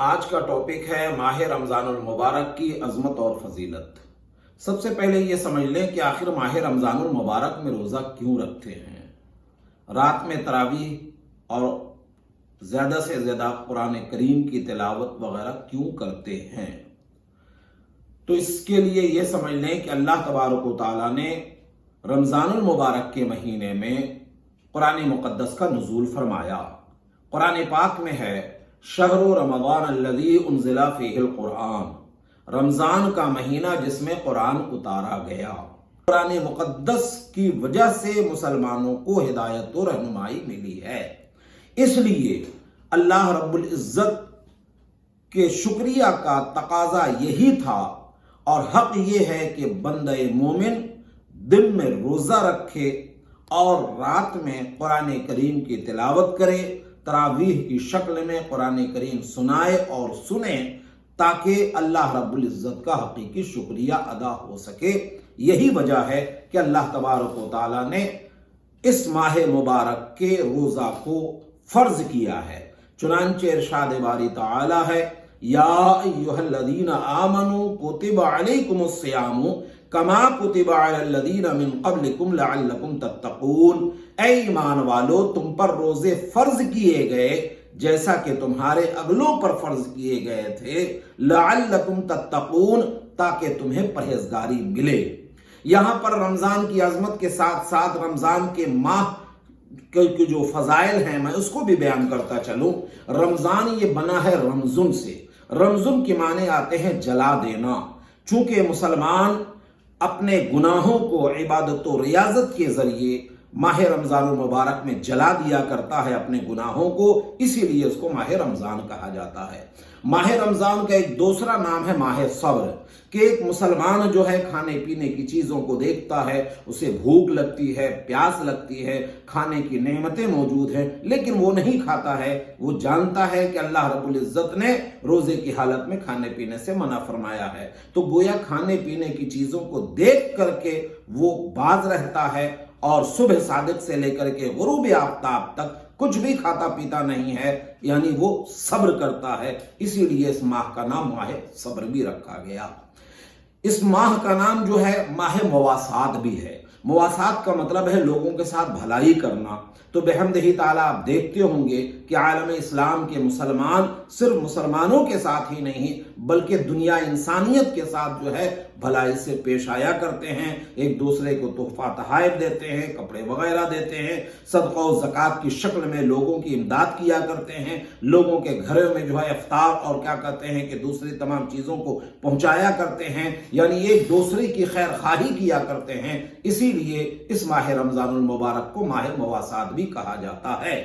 آج کا ٹاپک ہے ماہ رمضان المبارک کی عظمت اور فضیلت۔ سب سے پہلے یہ سمجھ لیں کہ آخر ماہ رمضان المبارک میں روزہ کیوں رکھتے ہیں، رات میں تراویح اور زیادہ سے زیادہ قرآن کریم کی تلاوت وغیرہ کیوں کرتے ہیں۔ تو اس کے لیے یہ سمجھ لیں کہ اللہ تبارک و تعالیٰ نے رمضان المبارک کے مہینے میں قرآن مقدس کا نزول فرمایا۔ قرآن پاک میں ہے شہر رمضان الذی انزل فیہ القرآن، رمضان کا مہینہ جس میں قرآن اتارا گیا۔ قرآن مقدس کی وجہ سے مسلمانوں کو ہدایت و رہنمائی ملی ہے، اس لیے اللہ رب العزت کے شکریہ کا تقاضا یہی تھا اور حق یہ ہے کہ بندہ مومن دن میں روزہ رکھے اور رات میں قرآن کریم کی تلاوت کرے، تراویح کی شکل میں قرآن کریم سنائے اور سنے، تاکہ اللہ رب العزت کا حقیقی شکریہ ادا ہو سکے۔ یہی وجہ ہے کہ اللہ تبارک و تعالیٰ نے اس ماہ مبارک کے روزہ کو فرض کیا ہے۔ چنانچہ ارشاد باری تعالیٰ ہے یا ایھا الذین آمنوا کتب علیکم الصیام کما کتب علی الذین من قبلکم لعلکم تتقون، اے ایمان والو تم پر روزے فرض کیے گئے جیسا کہ تمہارے اگلوں پر فرض کیے گئے تھے، لعلکم تتقون، تاکہ تمہیں پرہیزگاری ملے۔ یہاں پر رمضان کی عظمت کے ساتھ ساتھ رمضان کے ماہ کے جو فضائل ہیں میں اس کو بھی بیان کرتا چلوں۔ رمضان یہ بنا ہے رمضن سے، رمضن کے معنی آتے ہیں جلا دینا۔ چونکہ مسلمان اپنے گناہوں کو عبادت و ریاضت کے ذریعے ماہ رمضان المبارک میں جلا دیا کرتا ہے اپنے گناہوں کو، اسی لیے اس کو ماہ رمضان کہا جاتا ہے۔ ماہ رمضان کا ایک دوسرا نام ہے ماہ صبر، کہ ایک مسلمان جو ہے کھانے پینے کی چیزوں کو دیکھتا ہے، اسے بھوک لگتی ہے، پیاس لگتی ہے، کھانے کی نعمتیں موجود ہیں لیکن وہ نہیں کھاتا ہے۔ وہ جانتا ہے کہ اللہ رب العزت نے روزے کی حالت میں کھانے پینے سے منع فرمایا ہے، تو گویا کھانے پینے کی چیزوں کو دیکھ کر کے وہ باز رہتا ہے اور صبح صادق سے لے کر کے غروب آفتاب تک کچھ بھی کھاتا پیتا نہیں ہے، یعنی وہ صبر کرتا ہے۔ اسی لیے اس ماہ کا نام ماہ صبر بھی رکھا گیا۔ اس ماہ کا نام جو ہے ماہ مواسات بھی ہے۔ مواسات کا مطلب ہے لوگوں کے ساتھ بھلائی کرنا۔ تو بحمدہ تعالیٰ آپ دیکھتے ہوں گے کہ عالم اسلام کے مسلمان صرف مسلمانوں کے ساتھ ہی نہیں بلکہ دنیا انسانیت کے ساتھ جو ہے بھلائی سے پیش آیا کرتے ہیں، ایک دوسرے کو تحفہ تحائف دیتے ہیں، کپڑے وغیرہ دیتے ہیں، صدقہ و زکوٰۃ کی شکل میں لوگوں کی امداد کیا کرتے ہیں، لوگوں کے گھروں میں جو ہے افطار اور کیا کہتے ہیں کہ دوسری تمام چیزوں کو پہنچایا کرتے ہیں، یعنی ایک دوسرے کی خیر خواہی کیا کرتے ہیں۔ اسی لیے اس ماہ رمضان المبارک کو ماہ مواسات بھی کہا جاتا ہے۔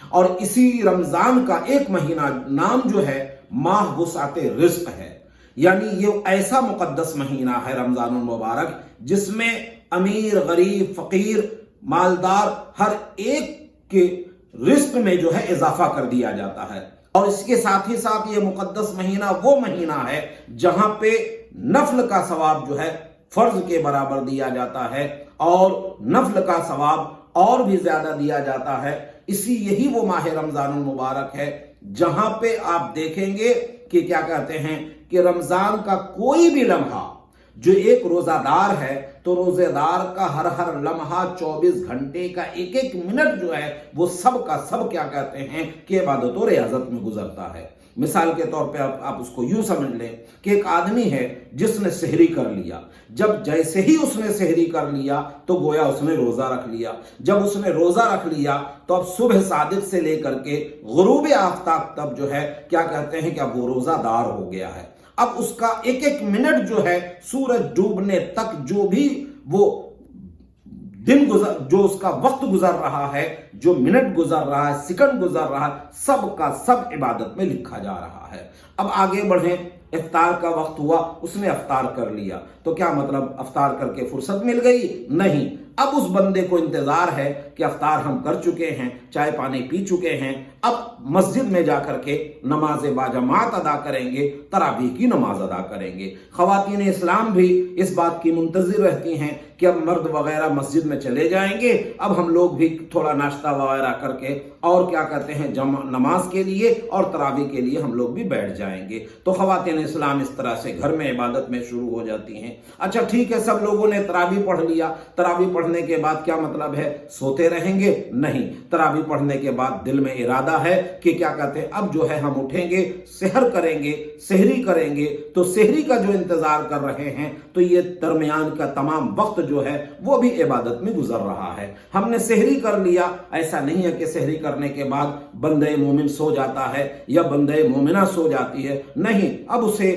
اور اسی رمضان کا ایک مہینہ نام جو ہے ماہ وسعت رزق ہے، یعنی یہ ایسا مقدس مہینہ ہے رمضان المبارک جس میں امیر، غریب، فقیر، مالدار ہر ایک کے رزق میں جو ہے اضافہ کر دیا جاتا ہے۔ اور اس کے ساتھ ہی ساتھ یہ مقدس مہینہ وہ مہینہ ہے جہاں پہ نفل کا ثواب جو ہے فرض کے برابر دیا جاتا ہے اور نفل کا ثواب اور بھی زیادہ دیا جاتا ہے۔ یہی وہ ماہ رمضان المبارک ہے جہاں پہ آپ دیکھیں گے کہ کیا کہتے ہیں کہ رمضان کا کوئی بھی لمحہ جو ایک روزہ دار ہے تو روزہ دار کا ہر لمحہ 24 گھنٹے کا ایک ایک منٹ جو ہے وہ سب کا سب کیا کہتے ہیں کہ عبادت و ریاضت میں گزرتا ہے۔ مثال کے طور پہ آپ اس کو یوں سمجھ لیں کہ ایک آدمی ہے جس نے سحری کر لیا، جب جیسے ہی اس نے سحری کر لیا تو گویا اس نے روزہ رکھ لیا، جب اس نے روزہ رکھ لیا تو اب صبح صادق سے لے کر کے غروب آفتاب تک جو ہے کیا کہتے ہیں کہ اب وہ روزہ دار ہو گیا ہے۔ اب اس کا ایک ایک منٹ جو ہے سورج ڈوبنے تک جو بھی وہ دن جو اس کا وقت گزر رہا ہے، جو منٹ گزر رہا ہے، سیکنڈ گزر رہا ہے، سب کا سب عبادت میں لکھا جا رہا ہے۔ اب آگے بڑھیں، افطار کا وقت ہوا، اس نے افطار کر لیا تو کیا مطلب افطار کر کے فرصت مل گئی؟ نہیں، अब उस बंदे को इंतजार है कि अफ्तार हम कर चुके हैं, चाय पानी पी चुके हैं, अब मस्जिद में जाकर के नमाज बाजमात अदा करेंगे, तरावी की नमाज अदा करेंगे। खवातीन इस्लाम भी इस बात की मुंतजिर रहती हैं कि अब मर्द वगैरह मस्जिद में चले जाएंगे, अब हम लोग भी थोड़ा नाश्ता वगैरह करके और क्या कहते हैं नमाज के लिए और तरावी के लिए हम लोग भी बैठ जाएंगे। तो खवातीन इस्लाम इस तरह से घर में इबादत में शुरू हो जाती हैं। अच्छा ठीक है, सब लोगों ने तरावी पढ़ लिया, तरावी पढ़ने के बाद क्या मतलब है सोते रहेंगे? नहीं, तरावी पढ़ने के बाद दिल में इरादा है कि क्या कहते हैं अब जो है हम उठेंगे, सहर करेंगे, सहरी करेंगे। तो सहरी का जो इंतजार कर रहे हैं तो ये दरमियान का तमाम वक्त जो है वो भी इबादत में गुजर रहा है। हमने सहरी कर लिया, ऐसा नहीं है कि सहरी करने के बाद बंदे मोमिन सो जाता है या बंदे मोमिना सो जाती है, नहीं, अब उसे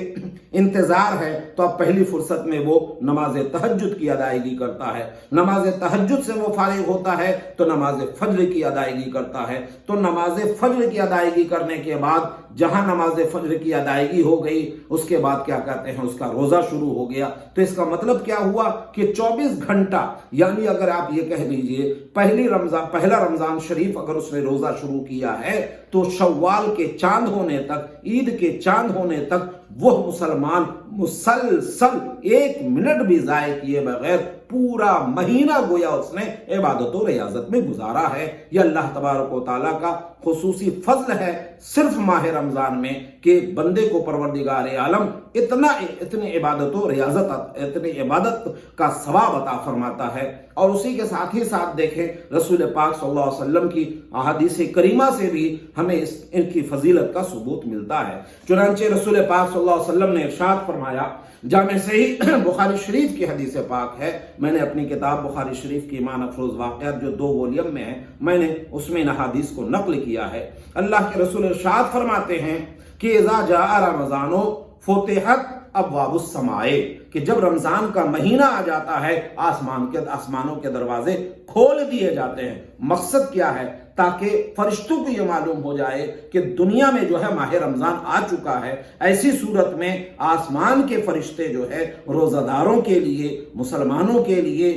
इंतजार है तो अब पहली फुर्सत में वो नमाज तहज्जुद की अदायगी करता है। नमाज तहज्जुद से वो फारिग होता है तो नमाज फज्र की अदायगी करता है। तो नमाज फज्र की अदायगी करने के बाद जहां नमाज फज्र की अदायगी हो गई उसके बाद क्या कहते हैं उसका रोजा शुरू हो गया। तो इसका मतलब क्या हुआ कि 24 घंटा, यानी अगर आप ये कह लीजिए पहला रमजान शरीफ अगर उसने रोजा शुरू किया है तो शव्वाल के चांद होने तक, ईद के चांद होने तक वो मुसलमान मुसलसल 1 मिनट भी जाए किए बगैर पूरा महीना गोया उसने इबादत और रियाजत में गुजारा है। यह अल्लाह तबारक व तआला का खुसूसी फजल है सिर्फ माह रमजान में कि बंदे को परवरदिगार आलम इतनी इबादत और रियाजत, इतनी इबादत का सवाब अता फरमाता है। और उसी के साथ ही साथ देखें रसूल पाक सल्लल्लाहु अलैहि वसल्लम की अहादीस करीमा से भी हमें इनकी फजीलत का सबूत मिलता है। चुनांचे रसूल पाक सल्लल्लाहु अलैहि वसल्लम ने इरशाद फरमाया, जामे सही बुखारी शरीफ की हदीस पाक है, मैंने अपनी किताब बुखारी शरीफ की ईमान अफरोज वाक़यात जो 2 वॉल्यूम में है मैंने उसमें इन हदीस को नकल किया है। अल्लाह के रसूल इरशाद फरमाते हैं कि इज़ा जाअ रमज़ानो फुतिहत अब्वाबुस समाए, कि जब रमजान का महीना आ जाता है आसमानों के दरवाजे खोल दिए जाते हैं। मकसद क्या है? ताकि फरिश्तों को यह मालूम हो जाए कि दुनिया में जो है माह रमजान आ चुका है। ऐसी सूरत में आसमान के फरिश्ते जो है रोजादारों के लिए, मुसलमानों के लिए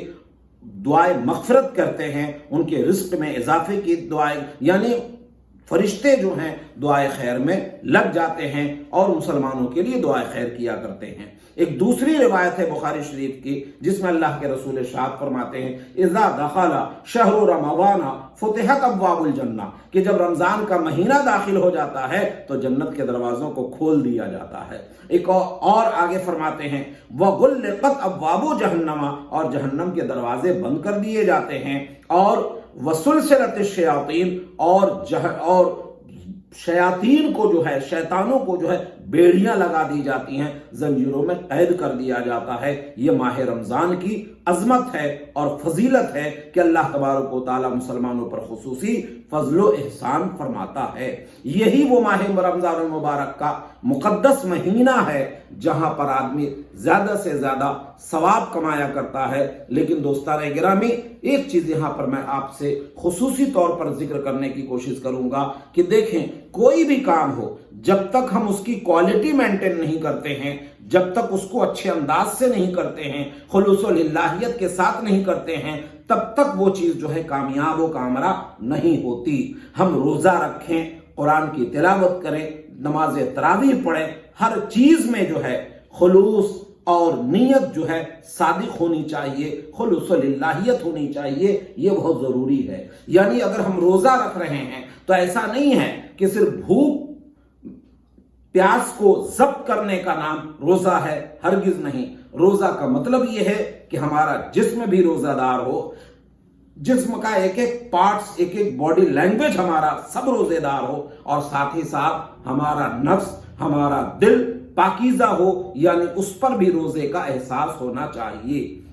दुआए मग़फ़िरत करते हैं, उनके रिज़्क़ में इजाफे की दुआएं, यानी फरिश्ते जो हैं दुआए खैर में लग जाते हैं और मुसलमानों के लिए दुआए खैर किया करते हैं। एक दूसरी रिवायत है बुखारी शरीफ की जिसमें अल्लाह के रसूल इरशाद फरमाते हैं, इज़ा दखला शहरु रमज़ान फुतिहत अब्वाबुल जन्ना, कि जब रमजान का महीना दाखिल हो जाता है तो जन्नत के दरवाजों को खोल दिया जाता है। एक और आगे फरमाते हैं, वगुल्लिक़त अब्वाबु जहन्नमा, और जहन्नम के दरवाजे बंद कर दिए जाते हैं, और वसुलसिलत शयातीन, और शयातीन को जो है, शैतानों को जो है बेड़ियां लगा दी जाती हैं, जंजीरों में कैद कर दिया जाता है। ये माह रमजान की अजमत है और फजीलत है कि अल्लाह तबारक व तआला मुसलमानों पर खुसूसी फजलो एहसान फरमाता है। यही वो माह रमजान मुबारक का मुकद्दस महीना है जहां पर आदमी ज्यादा से ज्यादा सवाब कमाया करता है। लेकिन दोस्तान गिरामी, एक चीज यहां पर मैं आपसे खुसूसी तौर पर जिक्र करने की कोशिश करूंगा कि देखें, कोई भी काम हो जब तक हम उसकी क्वालिटी मेंटेन नहीं करते हैं, जब तक उसको अच्छे अंदाज से नहीं करते हैं, खुलूस व लिल्लाहियत के साथ नहीं करते हैं, तब तक वो चीज जो है कामयाब व कामयाब नहीं होती। हम रोजा रखें, कुरान की तिलावत करें, नमाज तरावीह पढ़ें, हर चीज में जो है खुलूस और नीयत जो है सादिक होनी चाहिए, खुलूस व लिल्लाहियत होनी चाहिए, ये बहुत जरूरी है। यानी अगर हम रोजा रख रहे हैं तो ऐसा नहीं है कि सिर्फ भूख प्यास को जब्त करने का नाम रोजा है, हरगिज नहीं। रोजा का मतलब यह है कि हमारा जिस्म भी रोजादार हो, जिस्म का एक एक पार्ट्स, एक एक बॉडी लैंग्वेज हमारा सब रोजेदार हो, और साथ ही साथ हमारा नफ्स, हमारा दिल पाकीज़ा हो, यानी उस पर भी रोजे का एहसास होना चाहिए।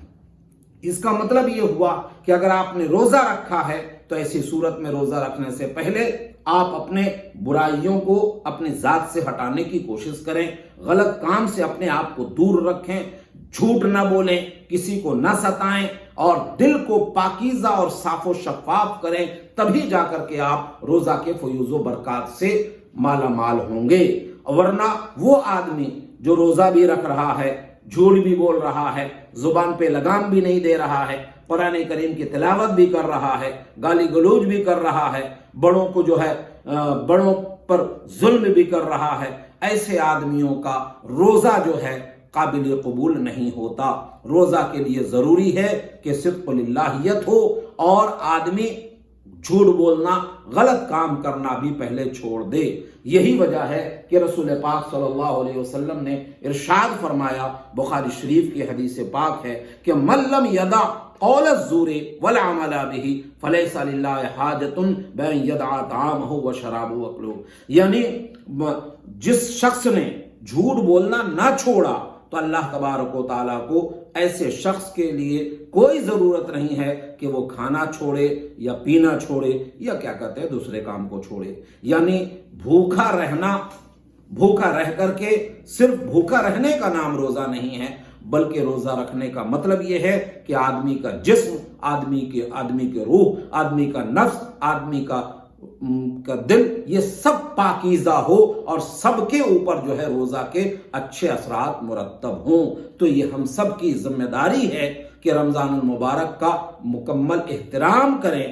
इसका मतलब यह हुआ कि अगर आपने रोजा रखा है तो ऐसी सूरत में रोजा रखने से पहले आप अपने बुराइयों को अपनी जात से हटाने की कोशिश करें, गलत काम से अपने आप को दूर रखें, झूठ ना बोलें, किसी को ना सताएं, और दिल को पाकीज़ा और साफो शफाफ करें, तभी जाकर के आप रोजा के फयूज़ो बरकत से माला माल होंगे। वरना वो आदमी जो रोजा भी रख रहा है झूठ भी बोल रहा है, जुबान पे लगाम भी नहीं दे रहा है, कुरान करीम की तिलावत भी कर रहा है, गाली गलौज भी कर रहा है, बड़ों को जो है बड़ों पर जुल्म भी कर रहा है, ऐसे आदमियों का रोजा जो है काबिल कबूल नहीं होता। रोजा के लिए जरूरी है कि सिद्क़ लिल्लाहियत हो और आदमी झूठ बोलना, गलत काम करना भी पहले छोड़ दे। यही वजह है कि रसूल पाक सल्लल्लाहु अलैहि वसल्लम ने इरशाद फरमाया, बुखारी शरीफ की हदीस पाक है कि मल्लम यदा कौल ज़ूरे वल अमल बिही फलैसा लिल्लाहि हाजतुन बैन यदअ तामहु व शराबहु व अक्लहु। यानी जिस शख्स ने झूठ बोलना ना छोड़ा तो अल्लाह तबारक व तआला को ऐसे शख्स के लिए कोई जरूरत नहीं है कि वो खाना छोड़े या पीना छोड़े या क्या कहते हैं दूसरे काम को छोड़े। यानी भूखा रहना, भूखा रह करके सिर्फ भूखा रहने का नाम रोजा नहीं है, बल्कि रोजा रखने का मतलब यह है कि आदमी का जिस्म, आदमी के रूह, आदमी का नफ्स, आदमी का दिल, ये सब पाकीज़ा हो और सबके ऊपर जो है रोजा के अच्छे असरात मुरत्तब हों। तो ये हम सब की जिम्मेदारी है कि रमजानुल मुबारक का मुकम्मल एहतराम करें,